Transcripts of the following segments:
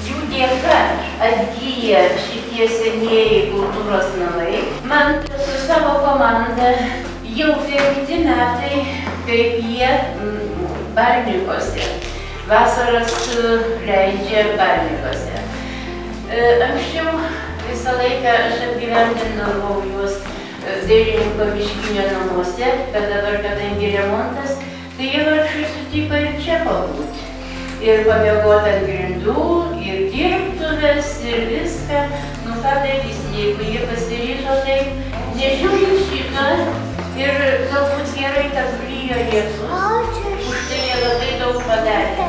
Jų dėka atgyja šitie senieji kultūros namai. Man su savo komanda jau 5 metai, kaip jie Barnikuose. Vasaras leidžia Barnikuose. Anksčiau visą laiką aš apgyvendindavau juos dailininko Miškinio namuose, bet dabar, kadangi remontas, tai jie vargšai sutiko ir čia pabūti. Ir pamiegoti ant grindų, ir dirbtuvės, ir viską. Nu ką darysi, jeigu jie pasiryžo, tai nežiūrint šitą. Ir galbūt gerai, kad lyjo lietus. Už tai jie labai daug padarė.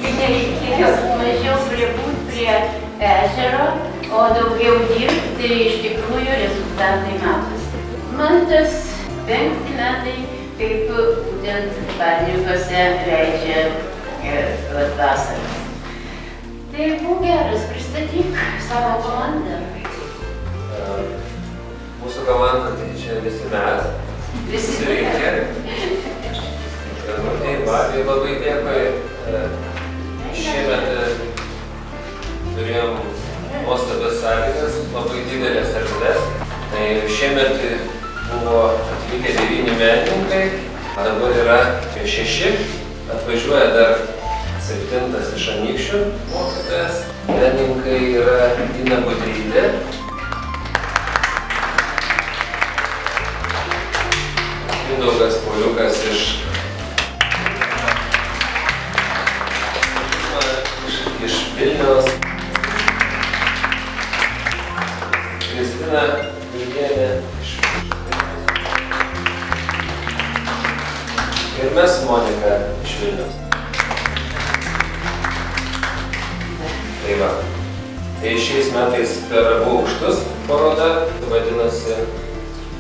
Nereikėjo mažiau būt prie ežero, o daugiau dirbti, tai iš tikrųjų rezultatai matosi. Man tas 5 metai, kaip būtent Barnikuose leidžia vasaras. Tai būk geras, pristatyk savo komandą. Mūsų komanda, tai čia visi mes. Visi reikia. Tai labai dėkui. Šiemet turėjom nuostabias sąlygas, labai didelės erdves. Šiemet buvo atvykę 9 menininkai, dabar yra 6. Atvažiuoja dar 7 iš Anykščių mokytojas. Menininkai yra Ina Budrytė. Mindaugas Poliukas iš Vilniaus. Kristina Vilgienė iš Vilniaus. Ir mes Monika iš Vilniaus. Tai va. Tai šiais metais per Abu aukštus paroda, vadinasi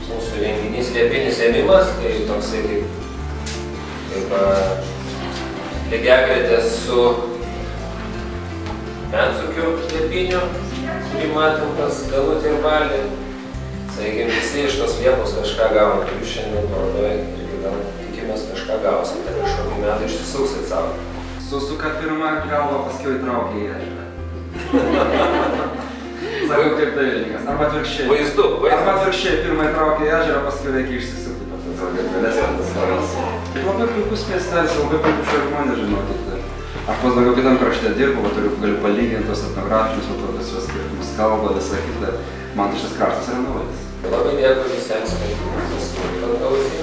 mūsų renginys Liepinis ėmimas, tai toksai kaip lygiagretės su Mensukių liepiniu, kurį matėm pas Galutį ir Balį. Sakykim, visi iš tos Liepos kažką gauna, jūs šiandien parodoje irgi gal tikimės kažką gausite, kažkokį metą išsisuksit savo. Susuka pirmą galvą, paskiau įtraukia į ežerą. Sakau kaip dailininkas, arba atvirkščiai. Vaizdu. Arba atvirkščiai, pirmą įtraukia į ežerą, paskiau reikia išsisukti per tas gatveles ir tas varas. Labai puikus miestelis, labai puikus žmonės, žinokit. Aš pas daugiau kitam krašte dirbu, galiu palyginti tos etnografinius, tokius skirtumus, kalbą, visą kitą. Man tai šis kraštas yra naujas. Labai dėkui visiems, kad jūs paklausėte.